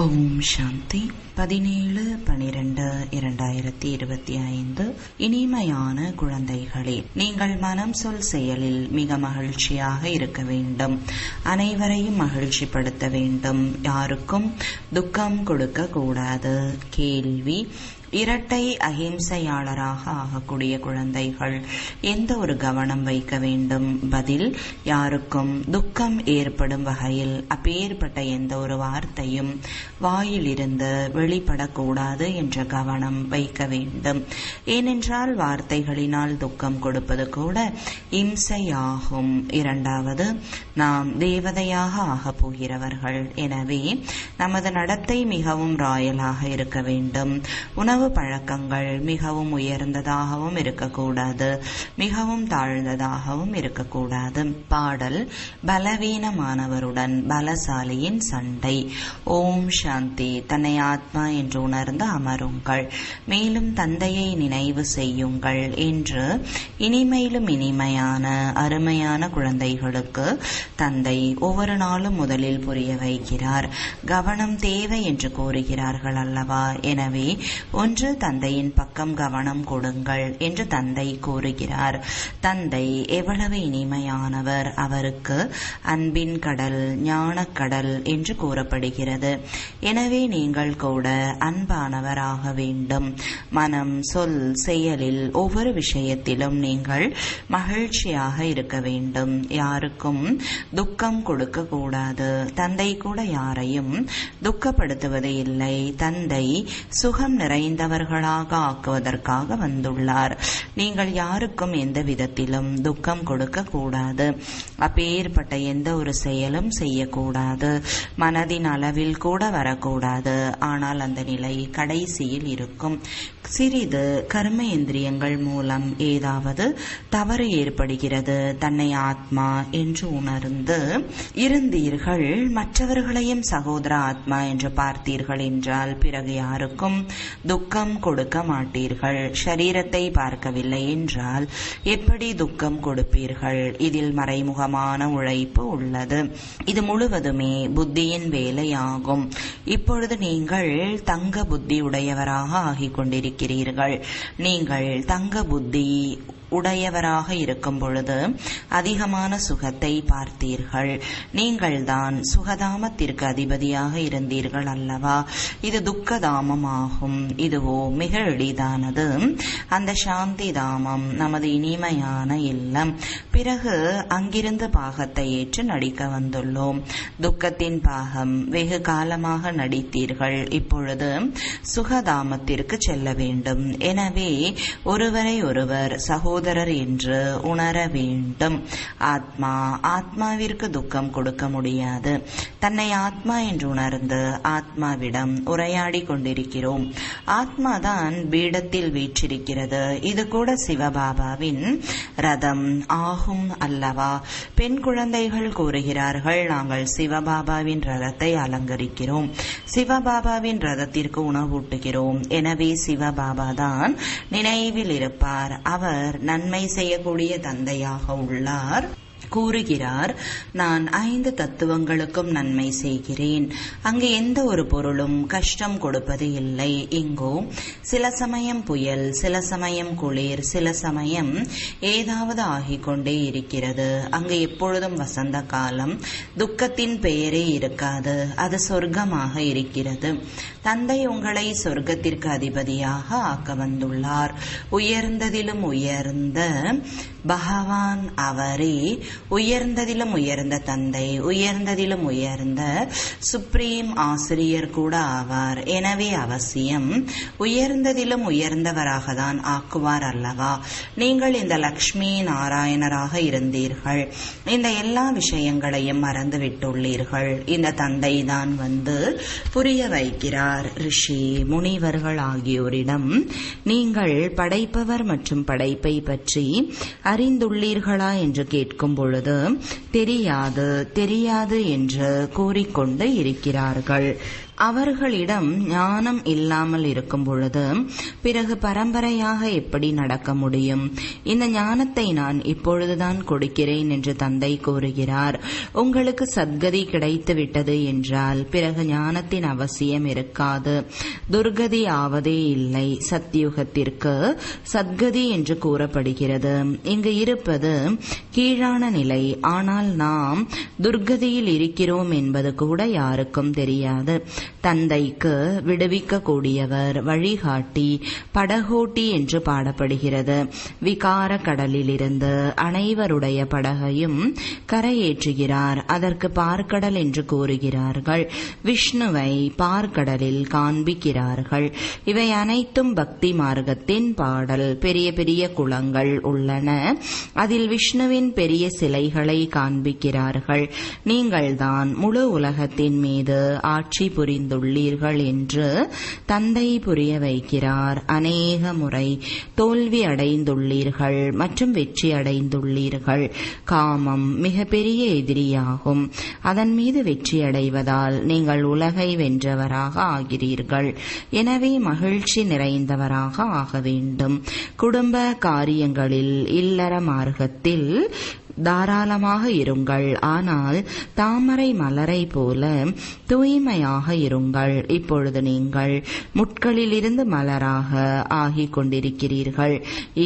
ஓம் சாந்தி. 17/12/2025. இனிமையான குழந்தைகளே, நீங்கள் மனம் சொல் செயலில் மிக மகிழ்ச்சியாக இருக்க வேண்டும். அனைவரையும் மகிழ்ச்சிப்படுத்த வேண்டும். யாருக்கும் துக்கம் கொடுக்க கூடாது. கேள்வி: இரட்டை அஹிம்சையாளராக ஆகக்கூடிய குழந்தைகள் எந்த ஒரு கவனம் வைக்க வேண்டும்? பதில்: யாருக்கும் துக்கம் ஏற்படும் வகையில் அப்பேற்பட்ட எந்த ஒரு வார்த்தையும் வாயிலிருந்து வெளிப்படக்கூடாது என்ற கவனம் வைக்க வேண்டும். ஏனென்றால் வார்த்தைகளினால் துக்கம் கொடுப்பது கூட இம்சையாகும். இரண்டாவது, நாம் தேவதையாக ஆகப் போகிறவர்கள். எனவே நமது நடத்தை மிகவும் ராயலாக இருக்க வேண்டும். உணவு பழக்கங்கள் மிகவும் உயர்ந்ததாகவும் இருக்கக்கூடாது, மிகவும் தாழ்ந்ததாகவும் இருக்கக்கூடாது. பாடல்: பலவீனமானவருடன் பலசாலியின் சண்டை. ஓம் சாந்தி. தன்னை ஆத்மா என்று உணர்ந்து அமருங்கள். மேலும் தந்தையை நினைவு செய்யுங்கள் என்று இனிமையிலும் இனிமையான அருமையான குழந்தைகளுக்கு தந்தை ஒவ்வொரு நாளும் முதலில் புரிய வைக்கிறார். கவனம் தேவை என்று கூறுகிறார்கள் அல்லவா? எனவே ஒன்று, தந்தையின் பக்கம் கவனம் கொடுங்கள் என்று தந்தை கூறுகிறார். தந்தை எவ்வளவு இனிமையானவர்! அவருக்கு அன்பின் கடல், ஞானக்கடல் என்று கூறப்படுகிறது. எனவே நீங்கள் கூட அன்பானவராக வேண்டும். மனம், சொல், செயலில் ஒவ்வொரு விஷயத்திலும் நீங்கள் மகிழ்ச்சியாக இருக்க வேண்டும். யாருக்கும் துக்கம் கொடுக்க கூடாது. தந்தை கூட யாரையும் துக்கப்படுத்துவது இல்லை. தந்தை சுகம் நிறைந்தவர்களாக ஆக்குவதற்காக வந்துள்ளார். நீங்கள் யாருக்கும் எந்த விதத்திலும் துக்கம் கொடுக்க கூடாது. அப்பேற்பட்ட எந்த ஒரு செயலும் செய்யக்கூடாது. மனதின் அளவில் கூட வரக்கூடாது. ஆனால் அந்த நிலை கடைசியில் இருக்கும். சிறிது கர்ம இந்திரியங்கள் மூலம் ஏதாவது தவறு ஏற்படுகிறது. தன்னை ஆத்மா என்று உணர்ந்து இருந்தீர்கள், மற்றவர்களையும் சகோதர ஆத்மா என்று பார்த்தீர்கள் என்றால் பிறகு யாருக்கும் துக்கம் கொடுக்க மாட்டீர்கள். ஷரீரத்தை பார்க்கவில்லை என்றால் எப்படி துக்கம் கொடுப்பீர்கள்? இதில் மறைமுகமான உழைப்பு உள்ளது. இது முழுவதுமே புத்தியின் வேலையாகும். இப்பொழுது நீங்கள் தங்க புத்தி உடையவராக ஆகிக் கொண்டிருக்கிறீர்கள். நீங்கள் தங்க புத்தி உடையவராக இருக்கும் பொழுது அதிகமான சுகத்தை பார்த்தீர்கள். நீங்கள் தான் சுகதாமத்திற்கு அதிபதியாக இருந்தீர்கள் அல்லவா? இது துக்கதாமம் ஆகும். இதுவோ மிக எளிதானது. அந்த சாந்தி தாமம் நமது இனிமையான இல்லம். பிறகு அங்கிருந்து பாகத்தை ஏற்று நடிக்க வந்துள்ளோம். துக்கத்தின் பாகம் வெகு காலமாக நடித்தீர்கள். இப்பொழுது சுகதாமத்திற்கு செல்ல வேண்டும். எனவே ஒருவரை ஒருவர் சகோதரர் என்று உணர வேண்டும். ஆத்மாவிற்கு துக்கம் கொடுக்க முடியாது. தன்னை ஆத்மா என்று உணர்ந்து ஆத்மாவிடம் உரையாடி கொண்டிருக்கிறோம். ஆத்மாதான் பீடத்தில் வீற்றிருக்கிறது. இது கூட சிவபாபாவின் ரதம் ஆகும் அல்லவா? பெண் குழந்தைகள் கூறுகிறார்கள், நாங்கள் சிவபாபாவின் ரதத்தை அலங்கரிக்கிறோம், சிவபாபாவின் ரதத்திற்கு உணவூட்டுகிறோம். எனவே சிவபாபா தான் நினைவில் இருப்பார். அவர் நன்மை செய்யக்கூடிய தந்தையாக உள்ளார். கூறுகிறார், நான் 5 தத்துவங்களுக்கும் நன்மை செய்கிறேன். அங்கு எந்த ஒரு பொருளும் கஷ்டம் கொடுப்பது இல்லை. இங்கோ சில சமயம் புயல், சில சமயம் குளிர், சில சமயம் ஏதாவது ஆகிக்கொண்டே இருக்கிறது. அங்கு எப்பொழுதும் வசந்த காலம். துக்கத்தின் பெயரே இருக்காது. அது சொர்க்கமாக இருக்கிறது. தந்தை உங்களை சொர்க்கத்திற்கு அதிபதியாக ஆக்க வந்துள்ளார். உயர்ந்ததிலும் உயர்ந்த பகவான் அவரே. உயர்ந்ததிலும் உயர்ந்த தந்தை, உயர்ந்ததிலும் உயர்ந்த சுப்ரீம் ஆசிரியர் கூட ஆவார். எனவே அவசியம் உயர்ந்ததிலும் உயர்ந்தவராக தான் ஆக்குவார் அல்லவா? நீங்கள் இந்த லக்ஷ்மி நாராயணராக இருந்தீர்கள். இந்த எல்லா விஷயங்களையும் மறந்துவிட்டுள்ளீர்கள். இந்த தந்தை தான் வந்து புரிய வைக்கிறார். ரிஷி முனிவர்கள் ஆகியோரிடம் நீங்கள் படைப்பவர் மற்றும் படைப்பை பற்றி அறிந்துள்ளீர்களா என்று கேட்கும் பொழுது தெரியாது தெரியாது என்று கூறிக்கொண்டு இருக்கிறார்கள். அவர்களிடம் ஞானம் இல்லாமல் இருக்கும் பொழுது பிறகு பரம்பரையாக எப்படி நடக்க முடியும்? இந்த ஞானத்தை நான் இப்பொழுதுதான் கொடுக்கிறேன் என்று தந்தை கூறுகிறார். உங்களுக்கு சத்கதி கிடைத்து விட்டது என்றால் பிறகு ஞானத்தின் அவசியம் இருக்காது. துர்கதி ஆவதே இல்லை. சத்யுகத்திற்கு சத்கதி என்று கூறப்படுகிறது. இங்கு இருப்பது கீழான நிலை. ஆனால் நாம் துர்கதியில் இருக்கிறோம் என்பது கூட யாருக்கும் தெரியாது. தந்தைக்கு விடுவிக்க கூடியவர், வழிகாட்டி, படகோட்டி என்று பாடப்படுகிறது. விகார கடலிலிருந்து அனைவருடைய படகையும் கரையேற்றுகிறார். அதற்கு பார்க்கடல் என்று கூறுகிறார்கள். விஷ்ணுவை பார்க்கடலில் காண்பிக்கிறார்கள். இவை அனைத்தும் பக்தி மார்க்கத்தின் பாடல். பெரிய பெரிய குளங்கள் உள்ளன. அதில் விஷ்ணுவின் பெரிய சிலைகளை காண்பிக்கிறார்கள். நீங்கள்தான் முழு உலகத்தின் மீது ஆட்சி புரிந்துள்ளீர்கள் என்று தந்தை புரிய வைக்கிறார். அநேக முறை தோல்வி அடைந்துள்ளீர்கள் மற்றும் வெற்றி அடைந்துள்ளீர்கள். காமம் மிகப்பெரிய எதிரியாகும். அதன் மீது வெற்றி அடைவதால் நீங்கள் உலகை வென்றவராக ஆகிறீர்கள். எனவே மகிழ்ச்சி நிறைந்தவராக ஆக வேண்டும். குடும்ப காரியங்களில், இல்லற மார்க்கத்தில் தாராளமாக இருங்கள். ஆனால் தாமரை மலரை போல தூய்மையாக இருங்கள். இப்பொழுது நீங்கள் முட்களிலிருந்து மலராக ஆகிக் கொண்டிருக்கிறீர்கள்.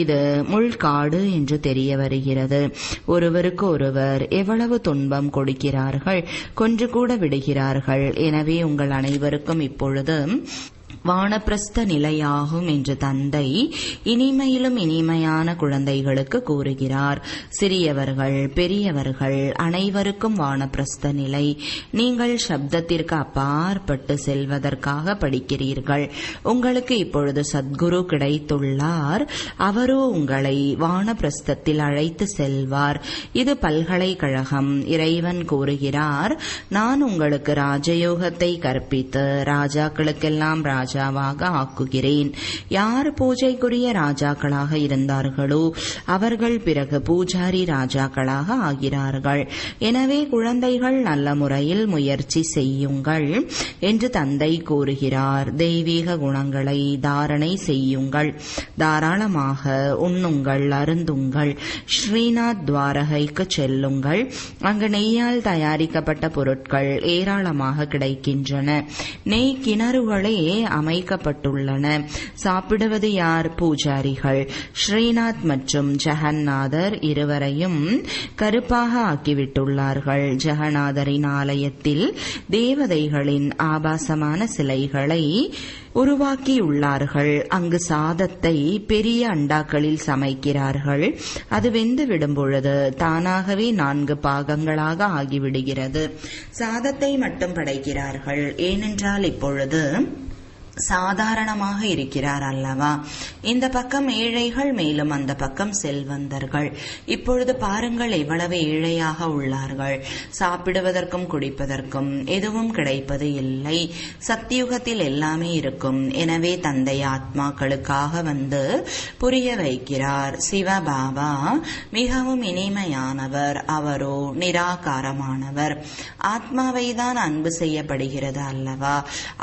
இது முள்காடு என்று தெரிய வருகிறது. ஒருவருக்கு ஒருவர் எவ்வளவு துன்பம் கொடுக்கிறார்கள், கொன்று கூட விடுகிறார்கள். எனவே உங்கள் அனைவருக்கும் இப்பொழுது வானப்பிரஸ்த நிலையாகும் என்று தந்தை இனிமையிலும் இனிமையான குழந்தைகளுக்கு கூறுகிறார். சிறியவர்கள், பெரியவர்கள் அனைவருக்கும் வானப்பிரஸ்த நிலை. நீங்கள் சப்தத்திற்கு அப்பாற்பட்டு செல்வதற்காக படிக்கிறீர்கள். உங்களுக்கு இப்பொழுது சத்குரு கிடைத்துள்ளார். அவரோ உங்களை வானப்பிரஸ்தத்தில் அழைத்து செல்வார். இது பல்கலைக்கழகம். இறைவன் கூறுகிறார், நான் உங்களுக்கு ராஜயோகத்தை கற்பித்து ராஜாக்களுக்கெல்லாம் ராஜாவாக ஆக்குகிறேன். யார் பூஜைக்குரிய ராஜாக்களாக இருந்தார்களோ அவர்கள் பிறகு பூஜாரி ராஜாக்களாக ஆகிறார்கள். எனவே குழந்தைகள் நல்ல முறையில் முயற்சி செய்யுங்கள் என்று தந்தை கூறுகிறார். தெய்வீக குணங்களை தாரணை செய்யுங்கள். தாராளமாக உண்ணுங்கள், அருந்துங்கள். ஸ்ரீநாத் துவாரகைக்கு செல்லுங்கள். அங்கு நெய்யால் தயாரிக்கப்பட்ட பொருட்கள் ஏராளமாக கிடைக்கின்றன. நெய் கிணறுகளே அமைக்கப்பட்டுள்ளன. சாப்பிடுவது யார்? பூஜாரிகள். ஸ்ரீநாத் மற்றும் ஜெகநாதர் இருவரையும் கருப்பாக ஆக்கிவிட்டுள்ளார்கள். ஜெகநாதரின் ஆலயத்தில் தேவதைகளின் ஆபாசமான சிலைகளை உருவாக்கியுள்ளார்கள். அங்கு சாதத்தை பெரிய அண்டாக்களில் சமைக்கிறார்கள். அது வெந்து விடும் பொழுது தானாகவே 4 பாகங்களாக ஆகிவிடுகிறது. சாதத்தை மட்டும் படைக்கிறார்கள். ஏனென்றால் இப்பொழுது சாதாரணமாக இருக்கிறார் அல்லவா? இந்த பக்கம் ஏழைகள், மேலும் அந்த பக்கம் செல்வந்தர்கள். இப்பொழுது பாருங்கள் எவ்வளவு ஏழையாக உள்ளார்கள். சாப்பிடுவதற்கும் குடிப்பதற்கும் எதுவும் கிடைப்பது இல்லை. சத்தியுகத்தில் எல்லாமே இருக்கும். எனவே தந்தை ஆத்மாக்களுக்காக வந்து புரிய வைக்கிறார். சிவபாபா மிகவும் இனிமையானவர். அவரோ நிராகாரமானவர். ஆத்மாவை தான் அன்பு செய்யப்படுகிறது அல்லவா?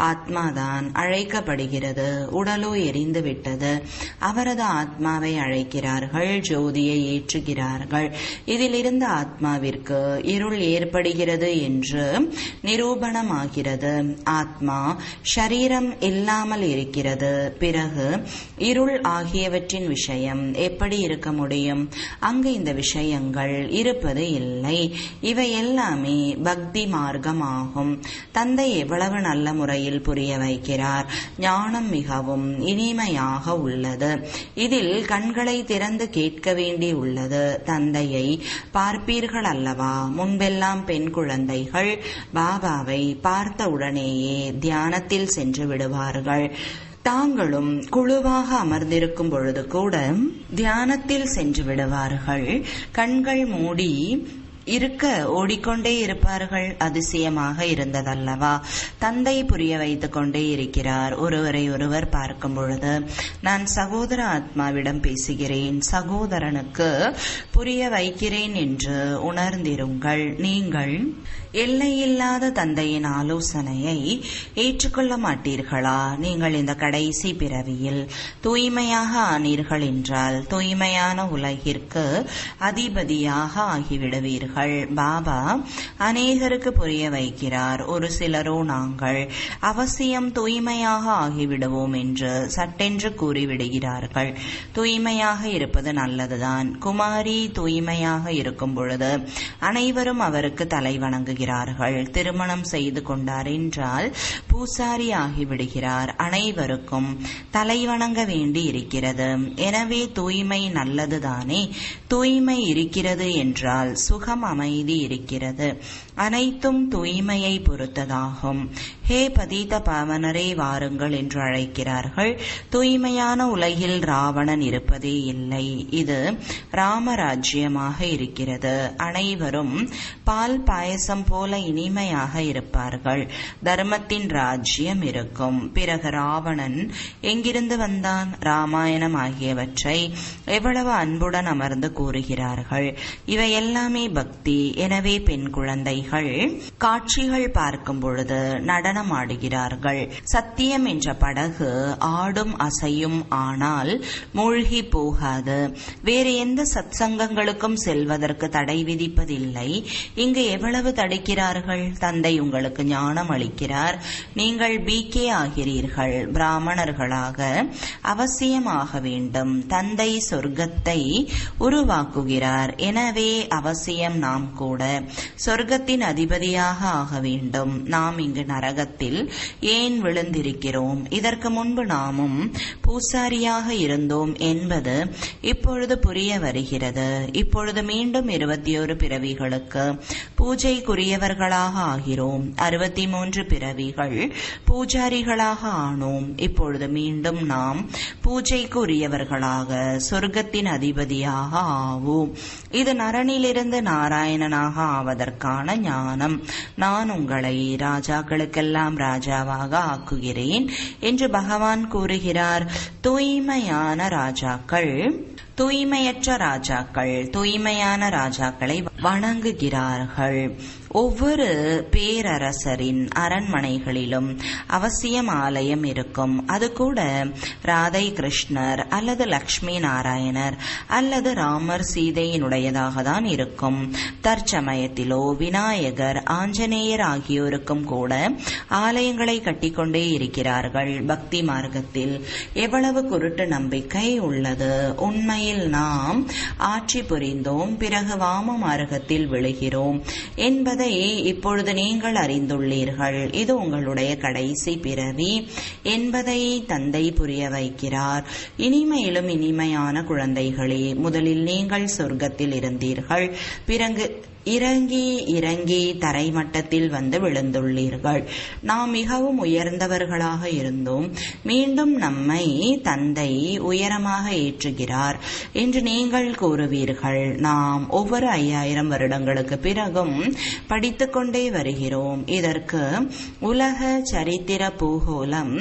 ஆத்மாதான் அழைக்கப்படுகிறது. உடலோ எரிந்து விட்டது. அவரது ஆத்மாவை அழைக்கிறார்கள், ஜோதியை ஏற்றுகிறார்கள். இதிலிருந்து ஆத்மாவிற்கு இருள் ஏற்படுகிறது என்று நிரூபணமாகிறது. ஆத்மா ஷரீரம் இல்லாமல் இருக்கிறது. பிறகு இருள் ஆகியவற்றின் விஷயம் எப்படி இருக்க முடியும்? அங்கு இந்த விஷயங்கள் இருப்பது இல்லை. இவை எல்லாமே பக்தி மார்க்கமாகும். தந்தை எவ்வளவு நல்ல முறையில் புரிய வைக்கிறார். ஞானம் மிகவும் இனிமையாக உள்ளது. இதில் கண்களை திறந்து கேட்க வேண்டி உள்ளது. தந்தையை பார்ப்பீர்கள் அல்லவா? முன்பெல்லாம் பெண் குழந்தைகள் பாபாவை பார்த்த உடனேயே தியானத்தில் சென்று விடுவார்கள். தாங்களும் குழுவாக அமர்ந்திருக்கும் பொழுது கூட தியானத்தில் சென்று விடுவார்கள். கண்கள் மூடி இருக்க ஓடிக்கொண்டே இருப்பார்கள். அதிசயமாக இருந்ததல்லவா? தந்தை புரிய வைத்துக் கொண்டே இருக்கிறார். ஒருவரை ஒருவர் பார்க்கும் பொழுது நான் சகோதர ஆத்மாவிடம் பேசுகிறேன், சகோதரனுக்கு புரிய வைக்கிறேன் என்று உணர்ந்திருங்கள். நீங்கள் எல்லையில்லாத தந்தையின் ஆலோசனையை ஏற்றுக்கொள்ள மாட்டீர்களா? நீங்கள் இந்த கடைசி பிறவியில் தூய்மையாக ஆனீர்கள் என்றால் தூய்மையான உலகிற்கு அதிபதியாக ஆகிவிடுவீர்கள். பாபா அநேகருக்கு புரிய வைக்கிறார். ஒரு சிலரோ நாங்கள் அவசியம் தூய்மையாக ஆகிவிடுவோம் என்று சட்டென்று கூறிவிடுகிறார்கள். தூய்மையாக இருப்பது நல்லதுதான். குமாரி தூய்மையாக இருக்கும் பொழுது அனைவரும் அவருக்கு தலை வணங்குகிறார்கள். திருமணம் செய்து கொண்டார் என்றால் பூசாரி ஆகிவிடுகிறார். அனைவருக்கும் தலை வணங்க வேண்டி இருக்கிறது. எனவே தூய்மை நல்லதுதானே. தூய்மை இருக்கிறது என்றால் சுகம், அமைதி இருக்கிறது. அனைத்தும் தூய்மையை பொறுத்ததாகும். ஹே பதீத பாவனரே வாருங்கள் என்று அழைக்கிறார்கள். தூய்மையான உலகில் ராவணன் இருப்பதே இல்லை. இது ராமராஜ்யமாக இருக்கிறது. அனைவரும் பால் பாயசம் போல இனிமையாக இருப்பார்கள். தர்மத்தின் ராஜ்யம் இருக்கும். பிறகு ராவணன் எங்கிருந்து வந்தான்? ராமாயணம் ஆகியவற்றை எவ்வளவு அன்புடன் அமர்ந்து கூறுகிறார்கள். இவை எல்லாமே பக்தி. எனவே பெண் குழந்தைகள் காட்சிகள் பார்க்கும் பொழுது நடனம் ஆடுகிறார்கள். சத்தியம் என்ற படகு ஆடும் அசையும், ஆனால் மூழ்கி போகாது. வேறு எந்த சத்சங்கங்களுக்கும் செல்வதற்கு தடை விதிப்பதில்லை. இங்கு எவ்வளவு தடுக்கிறார்கள்? தந்தை உங்களுக்கு ஞானம் அளிக்கிறார். நீங்கள் பிகே ஆகிறீர்கள். பிராமணர்களாக அவசியமாக வேண்டும். தந்தை சொர்க்கத்தை உருவாக்குகிறார். எனவே அவசியம் நாம் கூட சொர்க்கத்தின் அதிபதியாக ஆக வேண்டும். நாம் இங்கு நரகத்தில் ஏன் விழுந்திருக்கிறோம்? இதற்கு முன்பு நாமும் பூசாரியாக இருந்தோம் என்பது இப்பொழுது புரிய வருகிறது. இப்பொழுது மீண்டும் 21 பிறவிகளுக்கு பூஜைக்குரியவர்களாக ஆகிறோம். 63 பிறவிகள் பூஜாரிகளாக ஆனோம். இப்பொழுது மீண்டும் நாம் பூஜைக்கு உரியவர்களாக சொர்க்கத்தின் அதிபதியாக ஆவோம். இது நரனிலிருந்து நாராயணனாக ஆவதற்கான ஞானம். நான் உங்களை ராஜாக்களுக்கெல்லாம் ராஜாவாக ஆக்குகிறேன் என்று பகவான் கூறுகிறார். தூய்மையான ராஜாக்கள் தூய்மையற்ற ராஜாக்கள் தூய்மையான ராஜாக்களை வணங்குகிறார்கள். ஒவ்வொரு பேரரசரின் அரண்மனைகளிலும் அவசியம் ஆலயம் இருக்கும். அது கூட ராதை கிருஷ்ணர் அல்லது லக்ஷ்மி நாராயணர் அல்லது ராமர் சீதையினுடையதாக தான் இருக்கும். தற்சமயத்திலோ விநாயகர், ஆஞ்சநேயர் ஆகியோருக்கும் கூட ஆலயங்களை கட்டிக்கொண்டே இருக்கிறார்கள். பக்தி மார்க்கத்தில் எவ்வளவு குருட்டு நம்பிக்கை உள்ளது! உண்மையில் நாம் ஆட்சி புரிந்தோம், பிறகு வாம மார்க்கத்தில் விழுகிறோம் என்பதை இப்பொழுது நீங்கள் அறிந்துள்ளீர்கள். இது உங்களுடைய கடைசி பிறவி என்பதை தந்தை புரிய வைக்கிறார். இனிமையிலும் இனிமையான குழந்தைகளே, முதலில் நீங்கள் சொர்க்கத்தில் இருந்தீர்கள். பிறகு இறங்கி இறங்கி தரைமட்டத்தில் வந்து விழுந்துள்ளீர்கள். நாம் மிகவும் உயர்ந்தவர்களாக இருந்தோம். மீண்டும் நம்மை தந்தை உயரமாக ஏற்றுகிறார் என்று நீங்கள் கூறுவீர்கள். நாம் ஒவ்வொரு 5000 வருடங்களுக்கு பிறகும் படித்துக்கொண்டே வருகிறோம். இதற்கு உலக சரித்திர பூகோளம்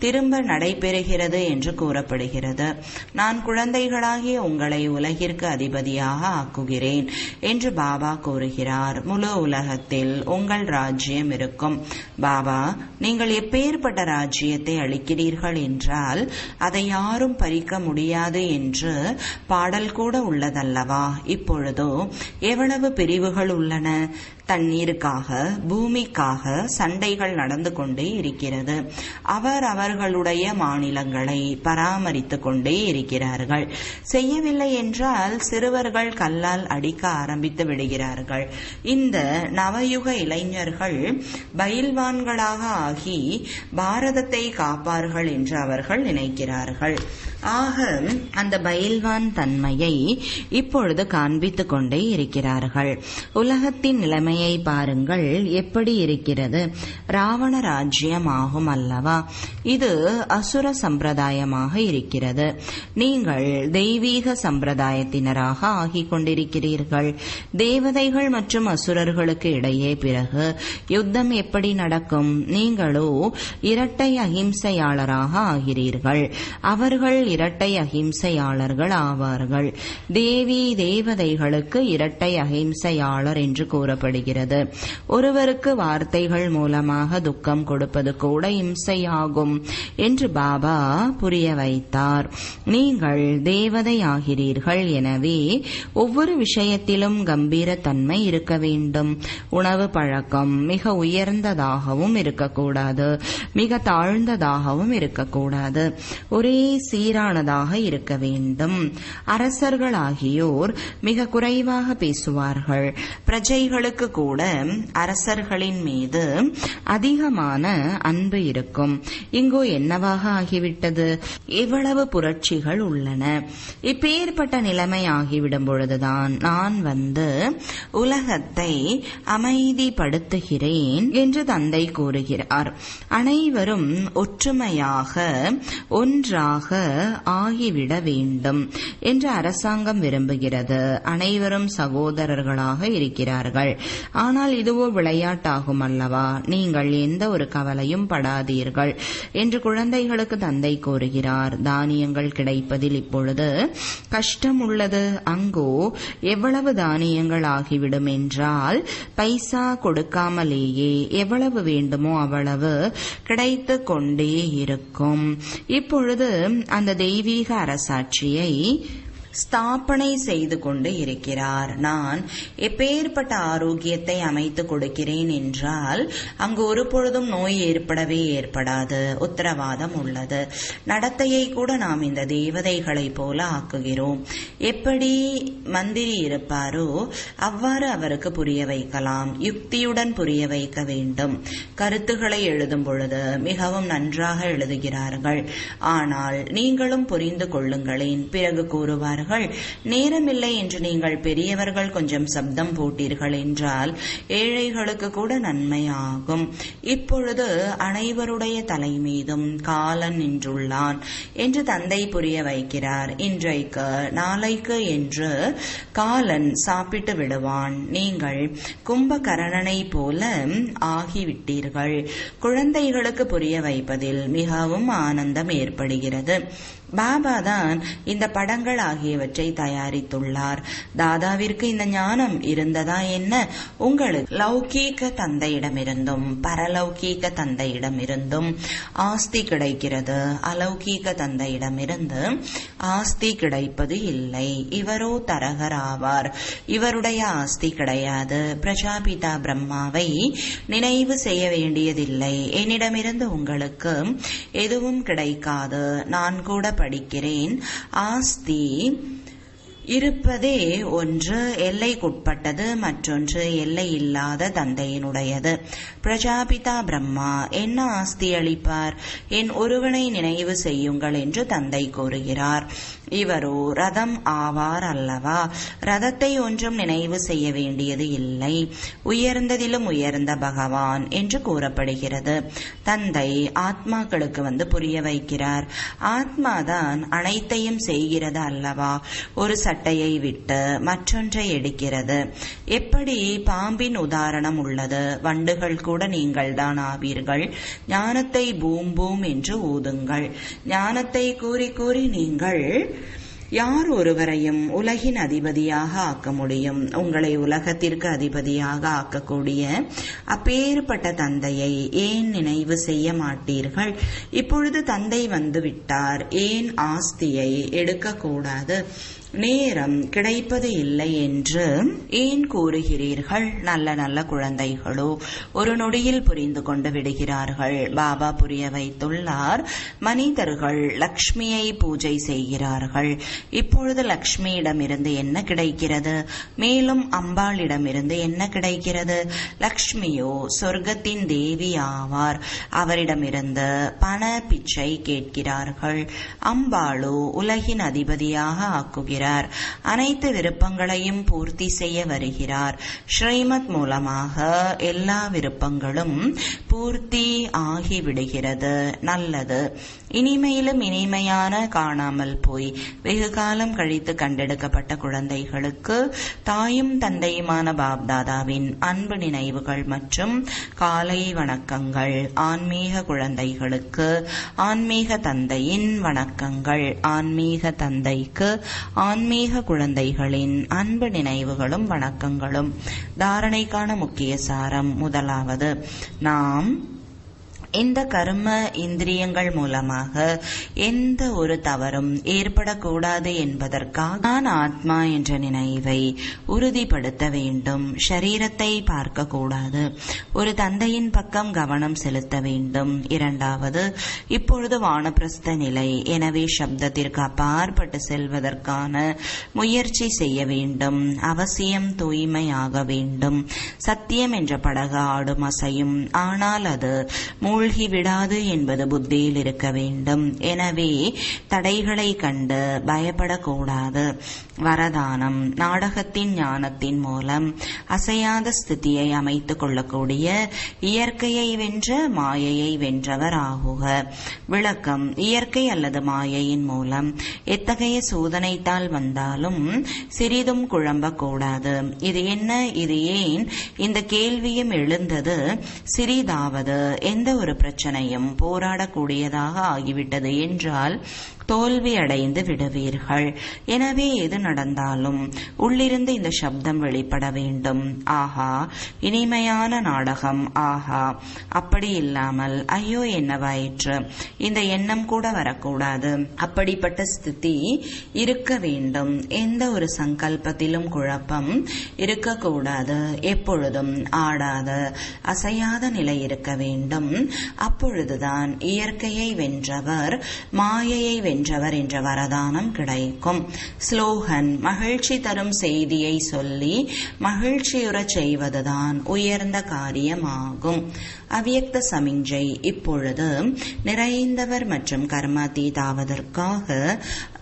திரும்ப நடைபெறுகிறது என்று கூறப்படுகிறது. நான் குழந்தைகளாகிய உங்களை உலகிற்கு அதிபதியாக ஆக்குகிறேன் என்று பாபா கூறுகிறார். முழு உலகத்தில் உங்கள் ராஜ்யம் இருக்கும். பாபா, நீங்கள் எப்பேற்பட்ட ராஜ்யத்தை அளிக்கிறீர்கள் என்றால் அதை யாரும் பறிக்க முடியாது என்று பாடல் கூட உள்ளதல்லவா? இப்பொழுதோ எவ்வளவு பிரிவுகள் உள்ளன! தண்ணீருக்காக, பூமிக்காக சண்டைகள் நடந்து கொண்டே இருக்கிறது. அவர்களுடைய மாநிலங்களை பராமரித்துக் கொண்டே இருக்கிறார்கள். செய்யவில்லை என்றால் சிறுவர்கள் கல்லால் அடிக்க ஆரம்பித்து விடுகிறார்கள். இந்த நவயுக இளைஞர்கள் பயில்வான்களாக ஆகி பாரதத்தை காப்பார்கள் என்று அவர்கள் நினைக்கிறார்கள். ஆக அந்த பயில்வான் தன்மையை இப்பொழுது காண்பித்துக் கொண்டே இருக்கிறார்கள். உலகத்தின் நிலைமையை பாருங்கள், எப்படி இருக்கிறது! ராவண ராஜ்யம் ஆகும் அல்லவா? இது அசுர சம்பிரதாயமாக இருக்கிறது. நீங்கள் தெய்வீக சம்பிரதாயத்தினராக ஆகிக் கொண்டிருக்கிறீர்கள். தேவதைகள் மற்றும் அசுரர்களுக்கு இடையே பிறகு யுத்தம் எப்படி நடக்கும்? நீங்களோ இரட்டை அகிம்சையாளராக ஆகிறீர்கள். அவர்கள் இரட்டை அகிம்சையாளர்கள் ஆவார்கள். தேவி தேவதைகளுக்கு இரட்டை அகிம்சையாளர் என்று கூறப்படுகிறது. ஏற்படுகிறது. ஒருவருக்கு வார்த்தைகள் மூலமாக துக்கம் கொடுப்பது கூட இம்சையாகும் என்று பாபா புரிய வைத்தார். நீங்கள் தேவதையாகிறீர்கள். எனவே ஒவ்வொரு விஷயத்திலும் கம்பீரத்தன்மை இருக்க வேண்டும். உணவு பழக்கம் மிக உயர்ந்ததாகவும் இருக்கக்கூடாது, மிக தாழ்ந்ததாகவும் இருக்கக்கூடாது, ஒரே சீரானதாக இருக்க வேண்டும். அரசர்களாகியோர் மிக குறைவாக பேசுவார்கள். பிரஜைகளுக்கு கூட அரசர்களின் மீது அதிகமான அன்பு இருக்கும். இங்கோ என்னவாக ஆகிவிட்டது? எவ்வளவு புரட்சிகள் உள்ளன! இப்பேற்பட்ட நிலைமை ஆகிவிடும் பொழுதுதான் நான் வந்து உலகத்தை அமைதிப்படுத்துகிறேன் என்று தந்தை கூறுகிறார். அனைவரும் ஒற்றுமையாக ஒன்றாக ஆகிவிட வேண்டும் என்று அரசாங்கம் விரும்புகிறது. அனைவரும் சகோதரர்களாக இருக்கிறார்கள். ஆனால் இதுவோ விளையாட்டாகும் அல்லவா? நீங்கள் எந்த ஒரு கவலையும் படாதீர்கள் என்று குழந்தைகளுக்கு தந்தை கூறுகிறார். தானியங்கள் கிடைப்பதில் இப்பொழுது கஷ்டம் உள்ளது. அங்கோ எவ்வளவு தானியங்கள் ஆகிவிடும் என்றால் பைசா கொடுக்காமலேயே எவ்வளவு வேண்டுமோ அவ்வளவு கிடைத்து கொண்டே இருக்கும். இப்பொழுது அந்த தெய்வீக அரசாட்சியை ஸ்தாபனை செய்து கொண்டு இருக்கிறார். நான் எப்பேற்பட்ட ஆரோக்கியத்தை அமைத்து கொடுக்கிறேன் என்றால் அங்கு ஒரு பொழுதும் நோய் ஏற்படவே ஏற்படாது, உத்தரவாதம் உள்ளது. நடத்தையை கூட நாம் இந்த தேவதைகளை போல ஆக்குகிறோம். எப்படி மந்திரி இருப்பாரோ அவ்வாறு அவருக்கு புரிய வைக்கலாம். யுக்தியுடன் புரிய வைக்க வேண்டும். கருத்துக்களை எழுதும் பொழுது மிகவும் நன்றாக எழுதுகிறார்கள். ஆனால் நீங்களும் புரிந்து கொள்ளுங்களேன். பிறகு கூறுவார்கள், நேரமில்லை என்று நீங்கள் பெரியவர்கள் கொஞ்சம் சப்தம் போட்டீர்கள் என்றால் ஏழைகளுக்கு கூட நன்மையாகும். இப்பொழுது அனைவருடைய தலை மீதும் காலன் நின்றுள்ளான் என்று தந்தை புரிய வைக்கிறார். இன்றைக்கு நாளைக்கு என்று காலன் சாப்பிட்டு விடுவான். நீங்கள் கும்பகர்ணனை போல ஆகிவிட்டீர்கள். குழந்தைகளுக்கு புரிய வைப்பதில் மிகவும் ஆனந்தம் ஏற்படுகிறது. பாபா தான் இந்த படங்கள் ஆகியவற்றை தயாரித்துள்ளார். தாதாவிற்கு இந்த ஞானம் இருந்ததா என்ன? உங்களுக்கு லௌகீக தந்தையிடமிருந்தும் பரலௌகீக தந்தையிடமிருந்தும் ஆஸ்தி கிடைக்கிறது. அலௌகீக தந்தையிடமிருந்து ஆஸ்தி கிடைப்பது இல்லை. இவரோ தரகர் ஆவார். இவருடைய ஆஸ்தி கிடையாது. பிரஜாபிதா பிரம்மாவை நினைவு செய்ய வேண்டியதில்லை. என்னிடமிருந்து உங்களுக்கு எதுவும் கிடைக்காது. நான் கூட படிக்கிறேன். ஆஸ்தி இருப்பதே ஒன்று எல்லைக்குட்பட்டது, மற்றொன்று எல்லை இல்லாத தந்தையினுடையது. பிரஜாபிதா பிரம்மா என்ன ஆஸ்தி அளிப்பார்? என் ஒருவனை நினைவு செய்யுங்கள் என்று தந்தை கூறுகிறார். இவரோ ரதம் ஆவார் அல்லவா? ரதத்தை ஒன்றும் நினைவு செய்ய வேண்டியது இல்லை. உயர்ந்ததிலும் உயர்ந்த பகவான் என்று கூறப்படுகிறது. தந்தை ஆத்மாக்களுக்கு வந்து புரிய வைக்கிறார். ஆத்மாதான் அனைத்தையும் செய்கிறது அல்லவா? ஒரு சட்டையை விட்டு மற்றொன்றை எடுக்கிறது. எப்படி பாம்பின் உதாரணம் உள்ளது. வண்டுகள் கூட நீங்கள் தான் ஆவீர்கள். ஞானத்தை பூம் பூம் என்று ஊதுங்கள். ஞானத்தை கூறி கூறி நீங்கள் யார் ஒருவரையும் உலகின் அதிபதியாக ஆக்க முடியும். உங்களை உலகத்திற்கு அதிபதியாக ஆக்கக்கூடிய அப்பேற்பட்ட தந்தையை ஏன் நினைவு செய்ய மாட்டீர்கள்? இப்பொழுது தந்தை வந்து விட்டார். ஏன் ஆஸ்தியை எடுக்கக்கூடாது? நேரம் கிடைப்பது இல்லை என்று ஏன் கூறுகிறீர்கள்? நல்ல நல்ல குழந்தைகளோ ஒரு நொடியில் புரிந்து கொண்டு விடுகிறார்கள். பாபா புரிய வைத்துள்ளார். மனிதர்கள் லக்ஷ்மியை பூஜை செய்கிறார்கள். இப்பொழுது லக்ஷ்மியிடமிருந்து என்ன கிடைக்கிறது? மேலும் அம்பாளிடமிருந்து என்ன கிடைக்கிறது? லக்ஷ்மியோ சொர்க்கத்தின் தேவி ஆவார். அவரிடமிருந்து பண பிச்சை கேட்கிறார்கள். அம்பாளோ உலகின் அதிபதியாக ஆக்குகிறார். அனைத்து விருப்பங்களையும் பூர்த்தி செய்ய வருகிறார். ஸ்ரீமத் மூலமாக எல்லா விருப்பங்களும் பூர்த்தி ஆகிவிடுகிறது. நல்லது. இனிமையிலும் இனிமையான காணாமல் போய் வெகு காலம் கழித்து கண்டெடுக்கப்பட்ட குழந்தைகளுக்கு தாயும் தந்தையுமான பாப்தாதாவின் அன்பு நினைவுகள் மற்றும் காலை வணக்கங்கள். ஆன்மீக குழந்தைகளுக்கு ஆன்மீக தந்தையின் வணக்கங்கள். ஆன்மீக தந்தைக்கு ஆன்மீக குழந்தைகளின் அன்பு நினைவுகளும் வணக்கங்களும். தாரணைக்கான முக்கிய சாரம். முதலாவது, நாம் இந்த கர்ம இந்திரியங்கள் மூலமாக எந்த ஒரு தவறும் ஏற்படக்கூடாது என்பதற்காக நான் ஆத்மா என்ற நினைவை உறுதிப்படுத்த வேண்டும். ஷரீரத்தை பார்க்க கூடாது. ஒரு தந்தையின் பக்கம் கவனம் செலுத்த வேண்டும். இரண்டாவது, இப்பொழுது வானப்பிரஸ்த நிலை, எனவே சப்தத்திற்கு அப்பாற்பட்டு செல்வதற்கான முயற்சி செய்ய வேண்டும். அவசியம் தூய்மையாக வேண்டும். சத்தியம் என்ற படகு ஆடும் அசையும், ஆனால் அது மூழ்கி விடாது என்பது புத்தியில் இருக்க வேண்டும். எனவே தடைகளை கண்டு பயப்படக்கூடாது. வரதானம். நாடகத்தின் ஞானத்தின் மூலம் அசையாத ஸ்திதியை அமைத்துக் கொள்ளக்கூடிய இயற்கையை வென்ற மாயையை வென்றவர் ஆகுக. விளக்கம். இயற்கை அல்லது மாயையின் மூலம் எத்தகைய சோதனைத்தால் வந்தாலும் சிறிதும் குழம்பக்கூடாது. இது என்ன, இது ஏன், இந்த கேள்வியும் எழுந்தது சிறிதாவது எந்த ஒரு பிரச்சனையும் போராடக்கூடியதாக ஆகிவிட்டது என்றால் தோல்வி அடைந்து விடுவீர்கள். எனவே எது நடந்தாலும் உள்ளிருந்து இந்த சப்தம் வெளிப்பட வேண்டும். ஆஹா, இனிமையான நாடகம். ஆஹா, அப்படி இல்லாமல் ஐயோ என்னவாயிற்று, இந்த எண்ணம் கூட வரக்கூடாது. அப்படிப்பட்ட ஸ்திதி இருக்க வேண்டும். எந்த ஒரு சங்கல்பத்திலும் குழப்பம் இருக்கக்கூடாது. எப்பொழுதும் ஆடாத அசையாத நிலை இருக்க வேண்டும். அப்பொழுதுதான் இயற்கையை வென்றவர் மாயையை வென்றவர் என்ற வரதானம் கிடைக்கும். ஸ்லோகன். மகிழ்ச்சி தரும் செய்தியை சொல்லி மகிழ்ச்சியுறச் செய்வதுதான் உயர்ந்த காரியமாகும். அவ்யக்த சமிஞ்சை. இப்பொழுது நிறைந்தவர் மற்றும் கர்மாதீதாவதற்காக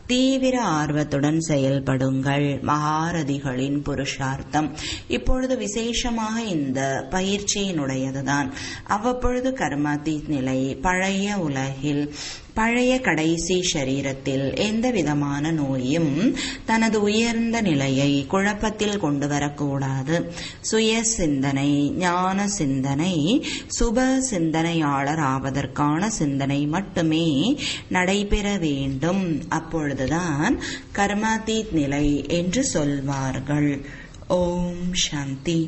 தீவிர ஆர்வத்துடன் செயல்படுங்கள். மகாரதிகளின் புருஷார்த்தம். இப்பொழுது விசேஷமாக இந்த பயிற்சியினுடையதுதான். அவ்வப்பொழுது கர்மாதீத் நிலை பழைய உலகில் பழைய கடைசி ஷரீரத்தில் எந்த விதமான நோயும் தனது உயர்ந்த நிலையை குழப்பத்தில் கொண்டு வரக்கூடாது. சுய சிந்தனை, ஞான சிந்தனை, சுப சிந்தனையாளர் ஆவதற்கான சிந்தனை மட்டுமே நடைபெற வேண்டும். அப்பொழுதுதான் கர்மாதீத் நிலை என்று சொல்வார்கள். ஓம் சாந்தி.